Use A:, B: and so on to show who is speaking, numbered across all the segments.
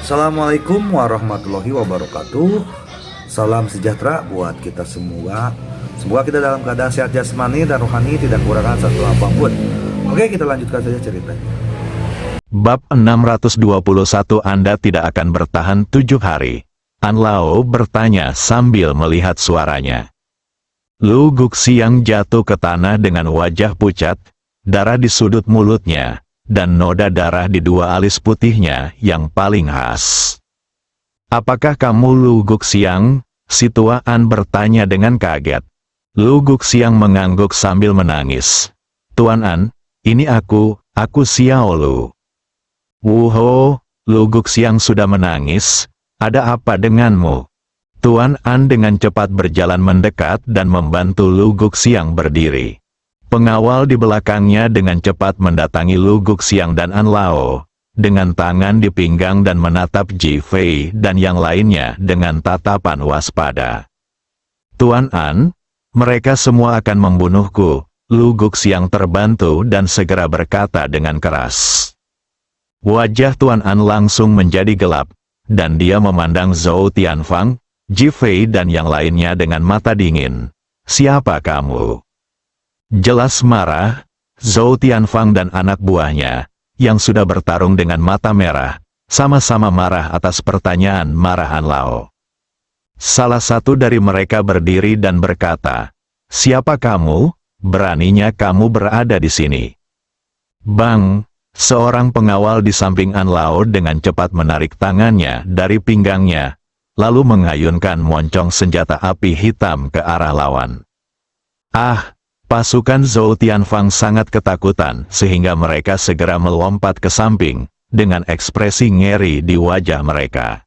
A: Assalamualaikum warahmatullahi wabarakatuh. Salam sejahtera buat kita semua. Semoga kita dalam keadaan sehat jasmani dan rohani, tidak kekurangan satu apapun. Oke, kita lanjutkan saja ceritanya.
B: Bab 621. Anda tidak akan bertahan 7 hari. An Lao bertanya sambil melihat suaranya. Lu Guxiang jatuh ke tanah dengan wajah pucat, darah di sudut mulutnya, dan noda darah di dua alis putihnya yang paling khas. "Apakah kamu Lu Guxiang?" si Tua An bertanya dengan kaget. Lu Guxiang mengangguk sambil menangis. "Tuan An, ini aku Xiao Lu." "Wuho," Lu Guxiang sudah menangis, "ada apa denganmu?" Tuan An dengan cepat berjalan mendekat dan membantu Lu Guxiang berdiri. Pengawal di belakangnya dengan cepat mendatangi Lu Guxiang dan An Lao, dengan tangan di pinggang dan menatap Ji Fei dan yang lainnya dengan tatapan waspada. "Tuan An, mereka semua akan membunuhku," Lu Guxiang terbantu dan segera berkata dengan keras. Wajah Tuan An langsung menjadi gelap, dan dia memandang Zhou Tianfang, Ji Fei dan yang lainnya dengan mata dingin. "Siapa kamu?" Jelas marah, Zhou Tianfang dan anak buahnya, yang sudah bertarung dengan mata merah, sama-sama marah atas pertanyaan marahan Lao. Salah satu dari mereka berdiri dan berkata, "Siapa kamu? Beraninya kamu berada di sini." Bang! Seorang pengawal di samping An Lao dengan cepat menarik tangannya dari pinggangnya, lalu mengayunkan moncong senjata api hitam ke arah lawan. Pasukan Zhou Tianfang sangat ketakutan sehingga mereka segera melompat ke samping, dengan ekspresi ngeri di wajah mereka.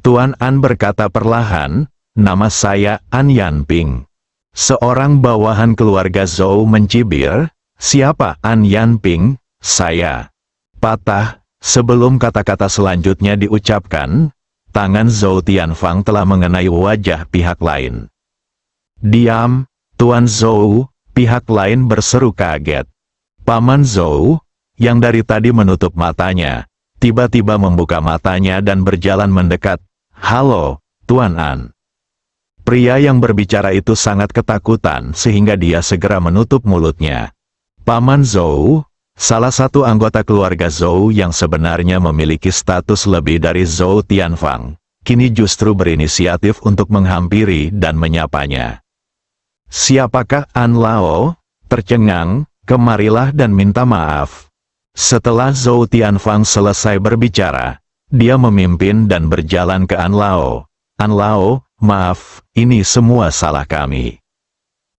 B: Tuan An berkata perlahan, "Nama saya An Yanping." Seorang bawahan keluarga Zhou mencibir, "Siapa An Yanping?" "Saya." Patah, sebelum kata-kata selanjutnya diucapkan, tangan Zhou Tianfang telah mengenai wajah pihak lain. "Diam, Tuan Zhou," pihak lain berseru kaget. Paman Zhou, yang dari tadi menutup matanya, tiba-tiba membuka matanya dan berjalan mendekat. "Halo, Tuan An." Pria yang berbicara itu sangat ketakutan sehingga dia segera menutup mulutnya. Paman Zhou, salah satu anggota keluarga Zhou yang sebenarnya memiliki status lebih dari Zhou Tianfang, kini justru berinisiatif untuk menghampiri dan menyapanya. "Siapakah An Lao?" Tercengang, "Kemarilah dan minta maaf." Setelah Zhou Tianfang selesai berbicara, dia memimpin dan berjalan ke An Lao. "An Lao, maaf, ini semua salah kami."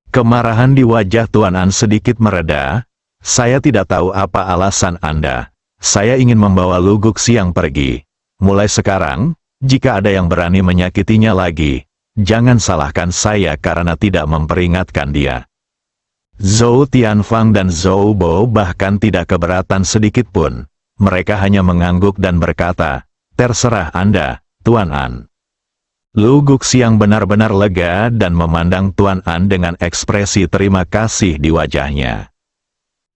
B: Kemarahan di wajah Tuan An sedikit mereda. "Saya tidak tahu apa alasan Anda. Saya ingin membawa Lu Guxiang pergi. Mulai sekarang, jika ada yang berani menyakitinya lagi, jangan salahkan saya karena tidak memperingatkan dia." Zhou Tianfang dan Zhou Bo bahkan tidak keberatan sedikit pun. Mereka hanya mengangguk dan berkata, "Terserah Anda, Tuan An." Lu Guxiang benar-benar lega dan memandang Tuan An dengan ekspresi terima kasih di wajahnya.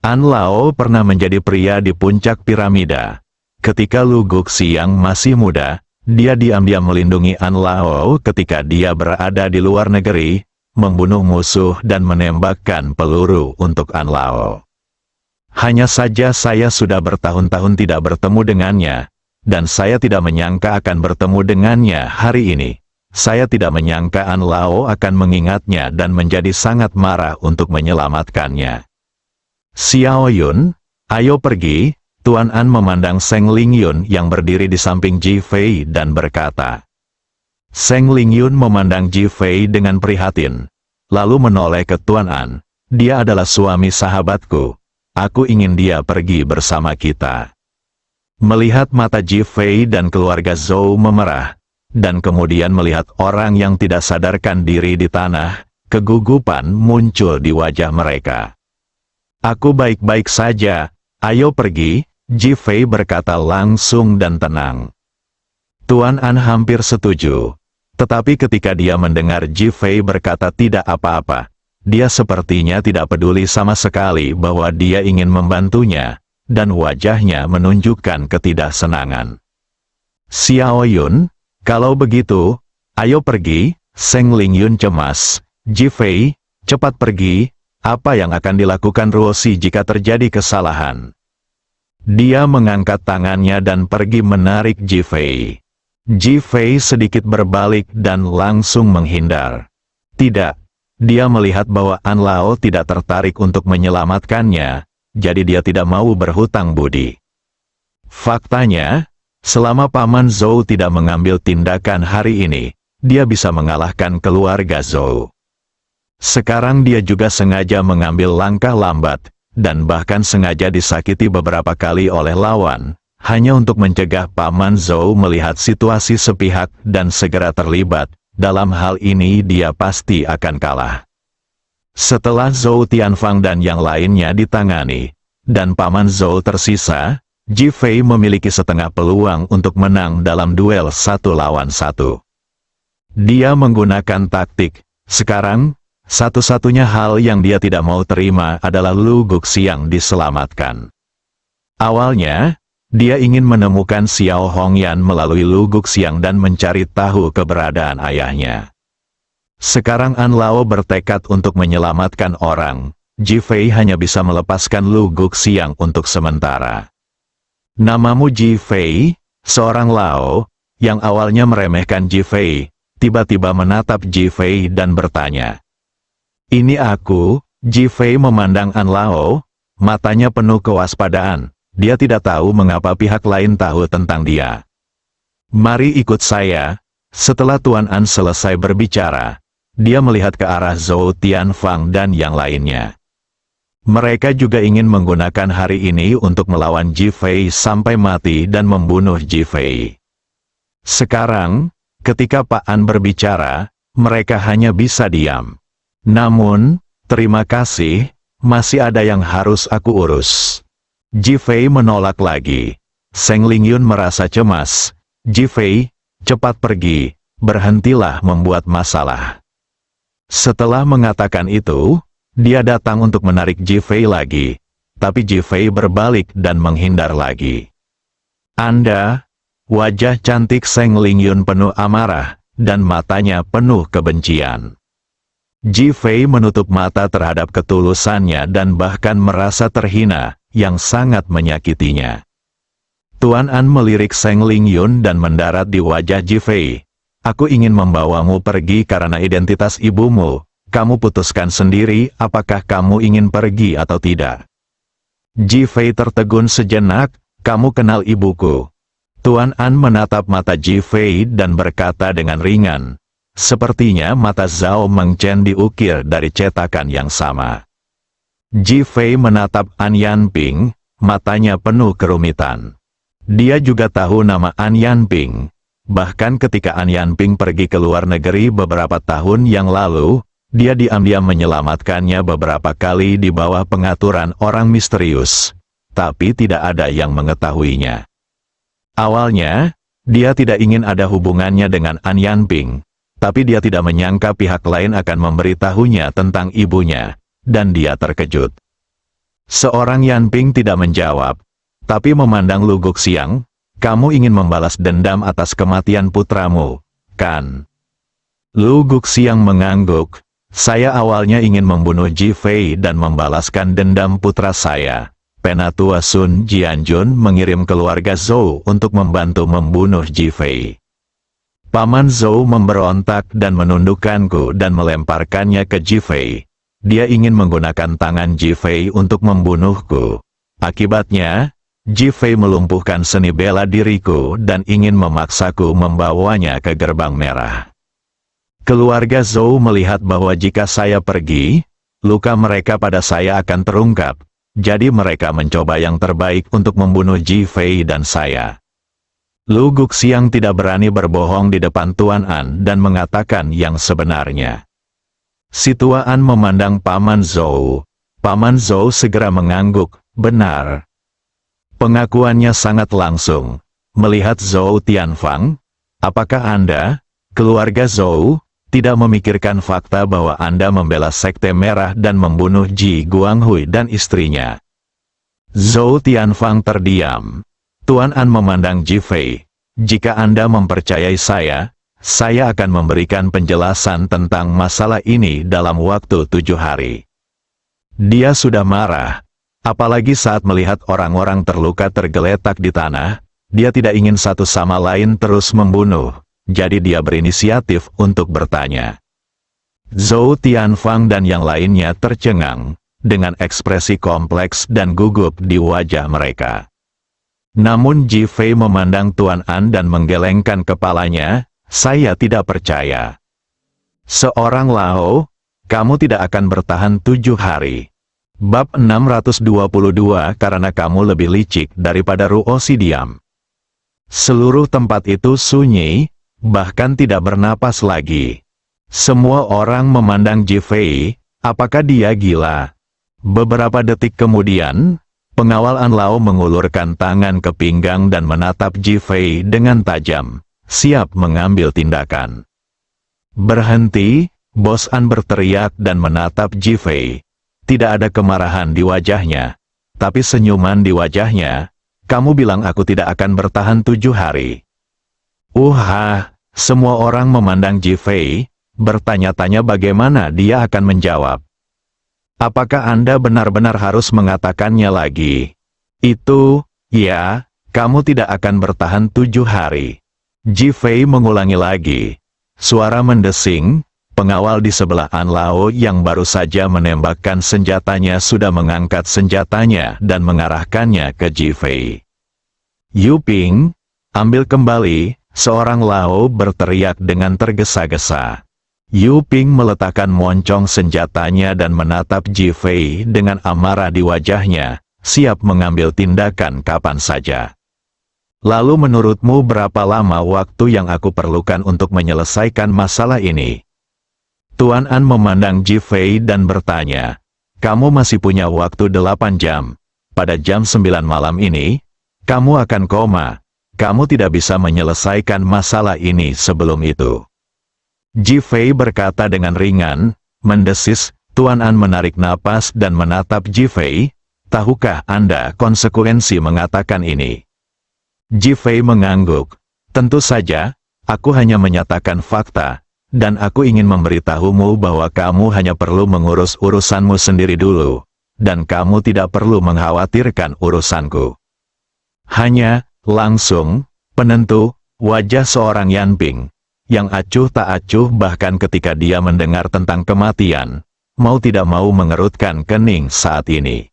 B: An Lao pernah menjadi pria di puncak piramida. Ketika Lu Guxiang masih muda, dia diam-diam melindungi An Lao ketika dia berada di luar negeri, membunuh musuh dan menembakkan peluru untuk An Lao. Hanya saja saya sudah bertahun-tahun tidak bertemu dengannya, dan saya tidak menyangka akan bertemu dengannya hari ini. Saya tidak menyangka An Lao akan mengingatnya dan menjadi sangat marah untuk menyelamatkannya. "Xiao Yun, ayo pergi." Tuan An memandang Seng Lingyun yang berdiri di samping Ji Fei dan berkata. Seng Lingyun memandang Ji Fei dengan prihatin, lalu menoleh ke Tuan An. "Dia adalah suami sahabatku. Aku ingin dia pergi bersama kita." Melihat mata Ji Fei dan keluarga Zhou memerah, dan kemudian melihat orang yang tidak sadarkan diri di tanah, kegugupan muncul di wajah mereka. "Aku baik-baik saja, ayo pergi," Ji Fei berkata langsung dan tenang. Tuan An hampir setuju, tetapi ketika dia mendengar Ji Fei berkata tidak apa-apa, dia sepertinya tidak peduli sama sekali bahwa dia ingin membantunya, dan wajahnya menunjukkan ketidaksenangan. Xiao Yun, kalau begitu, ayo pergi. Seng Lingyun cemas. Ji Fei, cepat pergi. Apa yang akan dilakukan Ruosi jika terjadi kesalahan? Dia mengangkat tangannya dan pergi menarik Ji Fei. Ji Fei sedikit berbalik dan langsung menghindar. Tidak, dia melihat bahwa An Lao tidak tertarik untuk menyelamatkannya, jadi dia tidak mau berhutang budi. Faktanya, selama Paman Zhou tidak mengambil tindakan hari ini, dia bisa mengalahkan keluarga Zhou. Sekarang dia juga sengaja mengambil langkah lambat, dan bahkan sengaja disakiti beberapa kali oleh lawan, hanya untuk mencegah Paman Zhou melihat situasi sepihak dan segera terlibat. Dalam hal ini dia pasti akan kalah. Setelah Zhou Tianfang dan yang lainnya ditangani, dan Paman Zhou tersisa, Ji Fei memiliki setengah peluang untuk menang dalam duel 1 lawan 1. Dia menggunakan taktik. Sekarang, satu-satunya hal yang dia tidak mau terima adalah Lu Guxiang diselamatkan. Awalnya, dia ingin menemukan Xiao Hongyan melalui Lu Guxiang dan mencari tahu keberadaan ayahnya. Sekarang An Lao bertekad untuk menyelamatkan orang. Ji Fei hanya bisa melepaskan Lu Guxiang untuk sementara. Namamu Ji Fei, seorang Lao, yang awalnya meremehkan Ji Fei, tiba-tiba menatap Ji Fei dan bertanya. Ini aku. Ji Fei memandang An Lao, matanya penuh kewaspadaan. Dia tidak tahu mengapa pihak lain tahu tentang dia. Mari ikut saya. Setelah Tuan An selesai berbicara, dia melihat ke arah Zhou Tianfang dan yang lainnya. Mereka juga ingin menggunakan hari ini untuk melawan Ji Fei sampai mati dan membunuh Ji Fei. Sekarang, ketika Pak An berbicara, mereka hanya bisa diam. Namun, terima kasih, masih ada yang harus aku urus. Ji Fei menolak lagi. Seng Lingyun merasa cemas. Ji Fei, cepat pergi, berhentilah membuat masalah. Setelah mengatakan itu, dia datang untuk menarik Ji Fei lagi, tapi Ji Fei berbalik dan menghindar lagi. Anda, wajah cantik Seng Lingyun penuh amarah, dan matanya penuh kebencian. Ji Fei menutup mata terhadap ketulusannya dan bahkan merasa terhina, yang sangat menyakitinya. Tuan An melirik Seng Lingyun dan mendarat di wajah Ji Fei. Aku ingin membawamu pergi karena identitas ibumu. Kamu putuskan sendiri apakah kamu ingin pergi atau tidak. Ji Fei tertegun sejenak, kamu kenal ibuku. Tuan An menatap mata Ji Fei dan berkata dengan ringan. Sepertinya mata Zhao Mengchen diukir dari cetakan yang sama. Ji Fei menatap An Yanping, matanya penuh kerumitan. Dia juga tahu nama An Yanping. Bahkan ketika An Yanping pergi ke luar negeri beberapa tahun yang lalu, dia diam-diam menyelamatkannya beberapa kali di bawah pengaturan orang misterius. Tapi tidak ada yang mengetahuinya. Awalnya, dia tidak ingin ada hubungannya dengan An Yanping. Tapi dia tidak menyangka pihak lain akan memberitahunya tentang ibunya, dan dia terkejut. Seorang Yanping tidak menjawab, tapi memandang Lu Guxiang, kamu ingin membalas dendam atas kematian putramu, kan? Lu Guxiang mengangguk, saya awalnya ingin membunuh Ji Fei dan membalaskan dendam putra saya. Penatua Sun Jianjun mengirim keluarga Zhou untuk membantu membunuh Ji Fei. Paman Zhou memberontak dan menundukkanku dan melemparkannya ke Ji Fei. Dia ingin menggunakan tangan Ji Fei untuk membunuhku. Akibatnya, Ji Fei melumpuhkan seni bela diriku dan ingin memaksaku membawanya ke gerbang merah. Keluarga Zhou melihat bahwa jika saya pergi, luka mereka pada saya akan terungkap. Jadi mereka mencoba yang terbaik untuk membunuh Ji Fei dan saya. Lu Guxiang tidak berani berbohong di depan Tuan An dan mengatakan yang sebenarnya. Si Tuan An memandang Paman Zhou. Paman Zhou segera mengangguk, benar. Pengakuannya sangat langsung. Melihat Zhou Tianfang, apakah Anda, keluarga Zhou, tidak memikirkan fakta bahwa Anda membela Sekte Merah dan membunuh Ji Guanghui dan istrinya? Zhou Tianfang terdiam. Tuan An memandang Ji Fei. Jika Anda mempercayai saya akan memberikan penjelasan tentang masalah ini dalam waktu 7 hari. Dia sudah marah, apalagi saat melihat orang-orang terluka tergeletak di tanah. Dia tidak ingin satu sama lain terus membunuh, jadi dia berinisiatif untuk bertanya. Zhou Tianfang dan yang lainnya tercengang, dengan ekspresi kompleks dan gugup di wajah mereka. Namun Ji Fei memandang Tuan An dan menggelengkan kepalanya, saya tidak percaya. Seorang Lao, kamu tidak akan bertahan 7 hari. Bab 622 karena kamu lebih licik daripada Ruo Sidiam. Seluruh tempat itu sunyi, bahkan tidak bernapas lagi. Semua orang memandang Ji Fei, apakah dia gila? Beberapa detik kemudian, pengawal An Lao mengulurkan tangan ke pinggang dan menatap Ji Fei dengan tajam, siap mengambil tindakan. Berhenti, Bos An berteriak dan menatap Ji Fei. Tidak ada kemarahan di wajahnya, tapi senyuman di wajahnya. Kamu bilang aku tidak akan bertahan 7 hari. Semua orang memandang Ji Fei, bertanya-tanya bagaimana dia akan menjawab. Apakah Anda benar-benar harus mengatakannya lagi? Itu, ya, kamu tidak akan bertahan 7 hari. Ji Fei mengulangi lagi. Suara mendesing, pengawal di sebelah An Lao yang baru saja menembakkan senjatanya sudah mengangkat senjatanya dan mengarahkannya ke Ji Fei. Yu Ping, ambil kembali, seorang Lao berteriak dengan tergesa-gesa. Yu Ping meletakkan moncong senjatanya dan menatap Ji Fei dengan amarah di wajahnya, siap mengambil tindakan kapan saja. Lalu menurutmu berapa lama waktu yang aku perlukan untuk menyelesaikan masalah ini? Tuan An memandang Ji Fei dan bertanya, kamu masih punya waktu 8 jam. Pada jam 9 malam ini, kamu akan koma. Kamu tidak bisa menyelesaikan masalah ini sebelum itu. Ji Fei berkata dengan ringan, mendesis. Tuan An menarik napas dan menatap Ji Fei. Tahukah Anda konsekuensi mengatakan ini? Ji Fei mengangguk. Tentu saja, aku hanya menyatakan fakta. Dan aku ingin memberitahumu bahwa kamu hanya perlu mengurus urusanmu sendiri dulu, dan kamu tidak perlu mengkhawatirkan urusanku. Hanya, langsung, penentu, wajah seorang Yanping, yang acuh tak acuh bahkan ketika dia mendengar tentang kematian, mau tidak mau mengerutkan kening saat ini.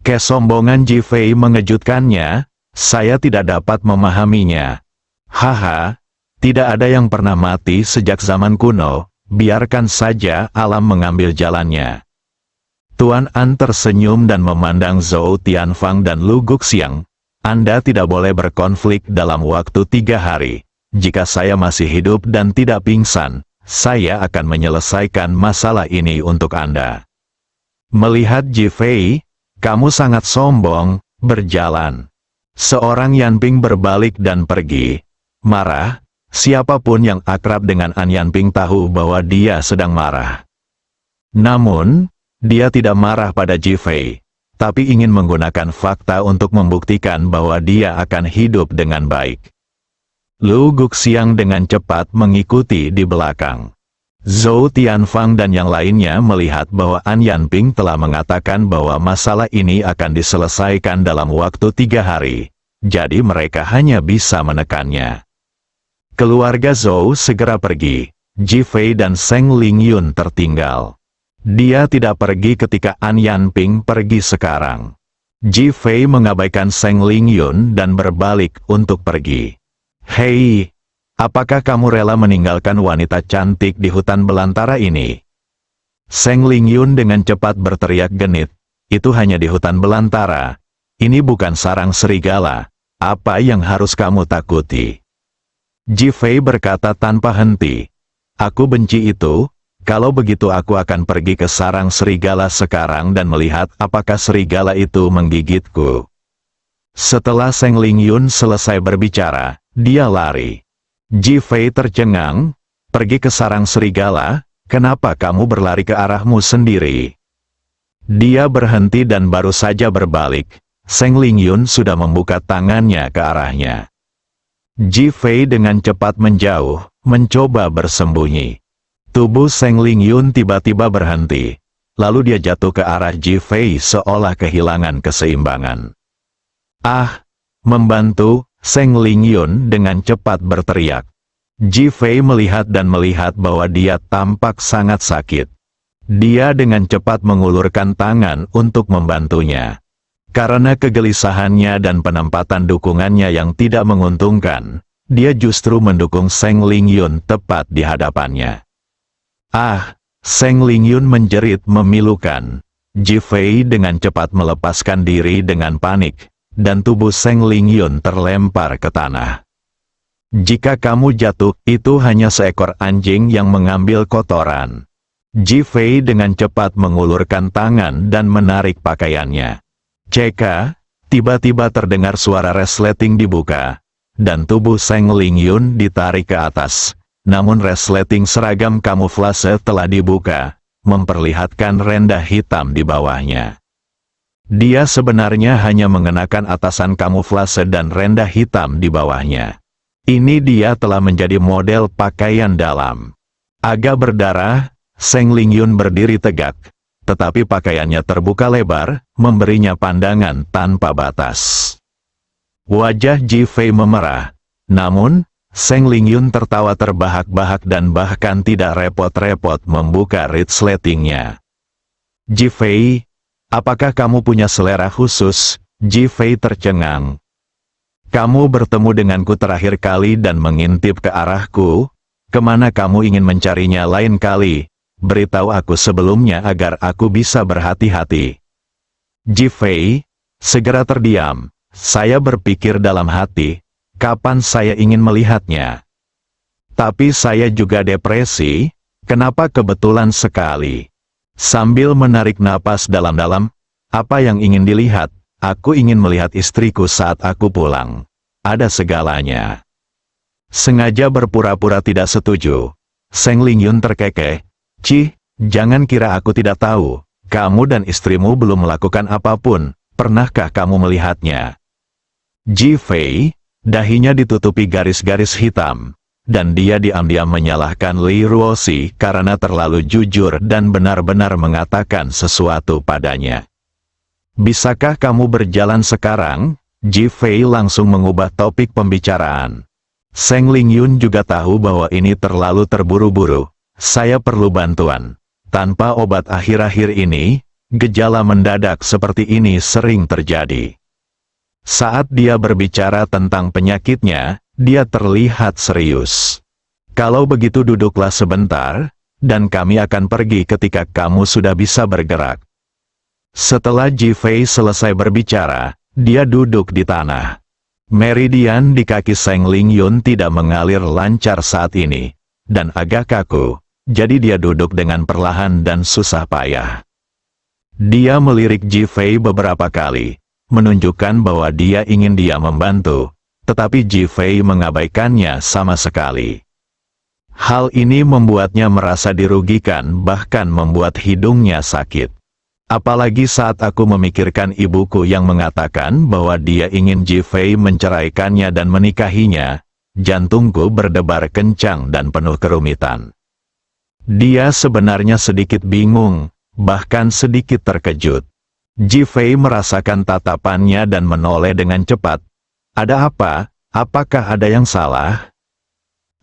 B: Kesombongan Ji Fei mengejutkannya, saya tidak dapat memahaminya. Haha. Tidak ada yang pernah mati sejak zaman kuno, biarkan saja alam mengambil jalannya. Tuan An tersenyum dan memandang Zhou Tianfang dan Lu Guxiang. Anda tidak boleh berkonflik dalam waktu 3 hari. Jika saya masih hidup dan tidak pingsan, saya akan menyelesaikan masalah ini untuk Anda. Melihat Ji Fei, kamu sangat sombong, berjalan. Seorang Yanping berbalik dan pergi. Marah. Siapapun yang akrab dengan An Yanping tahu bahwa dia sedang marah. Namun, dia tidak marah pada Ji Fei, tapi ingin menggunakan fakta untuk membuktikan bahwa dia akan hidup dengan baik. Lu Guxiang dengan cepat mengikuti di belakang. Zhou Tianfang dan yang lainnya melihat bahwa An Yanping telah mengatakan bahwa masalah ini akan diselesaikan dalam waktu 3 hari, jadi mereka hanya bisa menekannya. Keluarga Zhou segera pergi. Ji Fei dan Seng Lingyun tertinggal. Dia tidak pergi ketika An Yanping pergi sekarang. Ji Fei mengabaikan Seng Lingyun dan berbalik untuk pergi. Hei, apakah kamu rela meninggalkan wanita cantik di hutan belantara ini? Seng Lingyun dengan cepat berteriak genit. Itu hanya di hutan belantara. Ini bukan sarang serigala. Apa yang harus kamu takuti? Ji Fei berkata tanpa henti. Aku benci itu, kalau begitu aku akan pergi ke sarang serigala sekarang dan melihat apakah serigala itu menggigitku. Setelah Seng Lingyun selesai berbicara, dia lari. Ji Fei tercengang, pergi ke sarang serigala, kenapa kamu berlari ke arahmu sendiri? Dia berhenti dan baru saja berbalik, Seng Lingyun sudah membuka tangannya ke arahnya. Ji Fei dengan cepat menjauh, mencoba bersembunyi. Tubuh Seng Lingyun tiba-tiba berhenti. Lalu dia jatuh ke arah Ji Fei seolah kehilangan keseimbangan. "Ah!" Membantu, Seng Lingyun dengan cepat berteriak. Ji Fei melihat dan melihat bahwa dia tampak sangat sakit. Dia dengan cepat mengulurkan tangan untuk membantunya. Karena kegelisahannya dan penempatan dukungannya yang tidak menguntungkan, dia justru mendukung Seng Lingyun tepat di hadapannya. "Ah!" Seng Lingyun menjerit memilukan. Ji Fei dengan cepat melepaskan diri dengan panik, dan tubuh Seng Lingyun terlempar ke tanah. "Jika kamu jatuh, itu hanya seekor anjing yang mengambil kotoran." Ji Fei dengan cepat mengulurkan tangan dan menarik pakaiannya. Ceka, tiba-tiba terdengar suara resleting dibuka, dan tubuh Seng Lingyun ditarik ke atas. Namun resleting seragam kamuflase telah dibuka, memperlihatkan renda hitam di bawahnya. Dia sebenarnya hanya mengenakan atasan kamuflase dan renda hitam di bawahnya. Ini dia telah menjadi model pakaian dalam. Agak berdarah, Seng Lingyun berdiri tegak, tetapi pakaiannya terbuka lebar, memberinya pandangan tanpa batas. Wajah Ji Fei memerah, namun Seng Lingyun tertawa terbahak-bahak dan bahkan tidak repot-repot membuka resletingnya. "Ji Fei, apakah kamu punya selera khusus?" Ji Fei tercengang. "Kamu bertemu denganku terakhir kali dan mengintip ke arahku. Kemana kamu ingin mencarinya lain kali? Beritahu aku sebelumnya agar aku bisa berhati-hati." Ji Fei segera terdiam. Saya berpikir dalam hati, kapan saya ingin melihatnya? Tapi saya juga depresi, kenapa kebetulan sekali? Sambil menarik napas dalam-dalam, apa yang ingin dilihat? Aku ingin melihat istriku saat aku pulang. Ada segalanya. Sengaja berpura-pura tidak setuju. Seng Lingyun terkekeh. "Cih, jangan kira aku tidak tahu. Kamu dan istrimu belum melakukan apapun. Pernahkah kamu melihatnya?" Ji Fei, dahinya ditutupi garis-garis hitam, dan dia diam-diam menyalahkan Li Ruoxi karena terlalu jujur dan benar-benar mengatakan sesuatu padanya. "Bisakah kamu berjalan sekarang?" Ji Fei langsung mengubah topik pembicaraan. Seng Lingyun juga tahu bahwa ini terlalu terburu-buru. "Saya perlu bantuan. Tanpa obat akhir-akhir ini, gejala mendadak seperti ini sering terjadi." Saat dia berbicara tentang penyakitnya, dia terlihat serius. "Kalau begitu duduklah sebentar, dan kami akan pergi ketika kamu sudah bisa bergerak." Setelah Ji Fei selesai berbicara, dia duduk di tanah. Meridian di kaki Seng Lingyun tidak mengalir lancar saat ini, dan agak kaku, jadi dia duduk dengan perlahan dan susah payah. Dia melirik Ji Fei beberapa kali, menunjukkan bahwa dia ingin dia membantu, tetapi Ji Fei mengabaikannya sama sekali. Hal ini membuatnya merasa dirugikan, bahkan membuat hidungnya sakit. Apalagi saat aku memikirkan ibuku yang mengatakan bahwa dia ingin Ji Fei menceraikannya dan menikahinya, jantungku berdebar kencang dan penuh kerumitan. Dia sebenarnya sedikit bingung, bahkan sedikit terkejut. Ji Fei merasakan tatapannya dan menoleh dengan cepat. "Ada apa? Apakah ada yang salah?"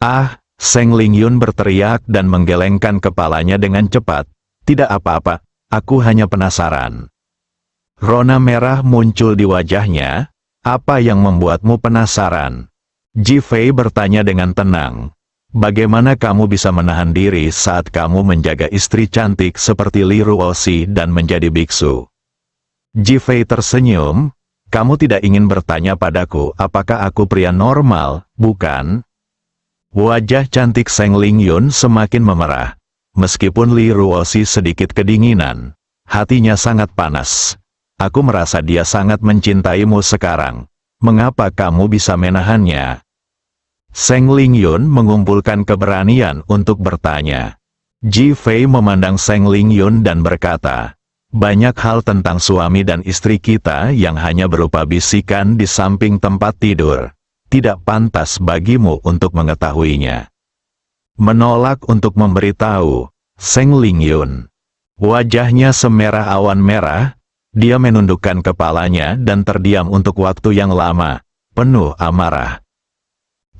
B: "Ah!" Seng Lingyun berteriak dan menggelengkan kepalanya dengan cepat. "Tidak apa-apa, aku hanya penasaran." Rona merah muncul di wajahnya. "Apa yang membuatmu penasaran?" Ji Fei bertanya dengan tenang. "Bagaimana kamu bisa menahan diri saat kamu menjaga istri cantik seperti Li Ruoxi dan menjadi biksu?" Ji Fei tersenyum. "Kamu tidak ingin bertanya padaku apakah aku pria normal, bukan?" Wajah cantik Seng Lingyun semakin memerah. Meskipun Li Ruoxi sedikit kedinginan, hatinya sangat panas. "Aku merasa dia sangat mencintaimu sekarang. Mengapa kamu bisa menahannya?" Seng Lingyun mengumpulkan keberanian untuk bertanya. Ji Fei memandang Seng Lingyun dan berkata, "Banyak hal tentang suami dan istri kita yang hanya berupa bisikan di samping tempat tidur. tidak pantas bagimu untuk mengetahuinya. Menolak untuk memberitahu, Seng Lingyun. Wajahnya semerah awan merah, dia menundukkan kepalanya dan terdiam untuk waktu yang lama, penuh amarah.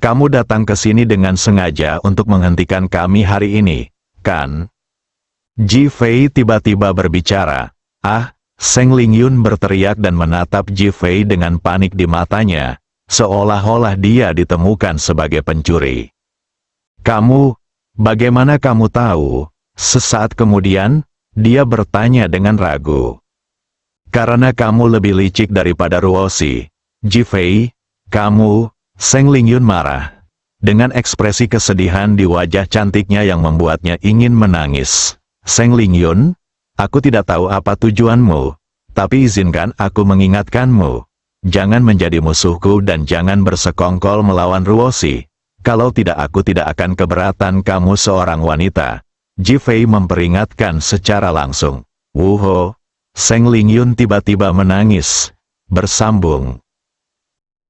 B: Kamu datang ke sini dengan sengaja untuk menghentikan kami hari ini, kan? Ji Fei tiba-tiba berbicara. Ah, Seng Lingyun berteriak dan menatap Ji Fei dengan panik di matanya, seolah-olah dia ditemukan sebagai pencuri. Kamu, bagaimana kamu tahu? Sesaat kemudian, dia bertanya dengan ragu. Karena kamu lebih licik daripada Ruoshi, Ji Fei, kamu, Seng Lingyun marah. Dengan ekspresi kesedihan di wajah cantiknya yang membuatnya ingin menangis. Seng Lingyun, aku tidak tahu apa tujuanmu, tapi izinkan aku mengingatkanmu. Jangan menjadi musuhku dan jangan bersekongkol melawan Ruoshi. Kalau tidak aku tidak akan keberatan kamu seorang wanita. Ji Fei memperingatkan secara langsung. Wuho. Seng Lingyun tiba-tiba menangis. Bersambung.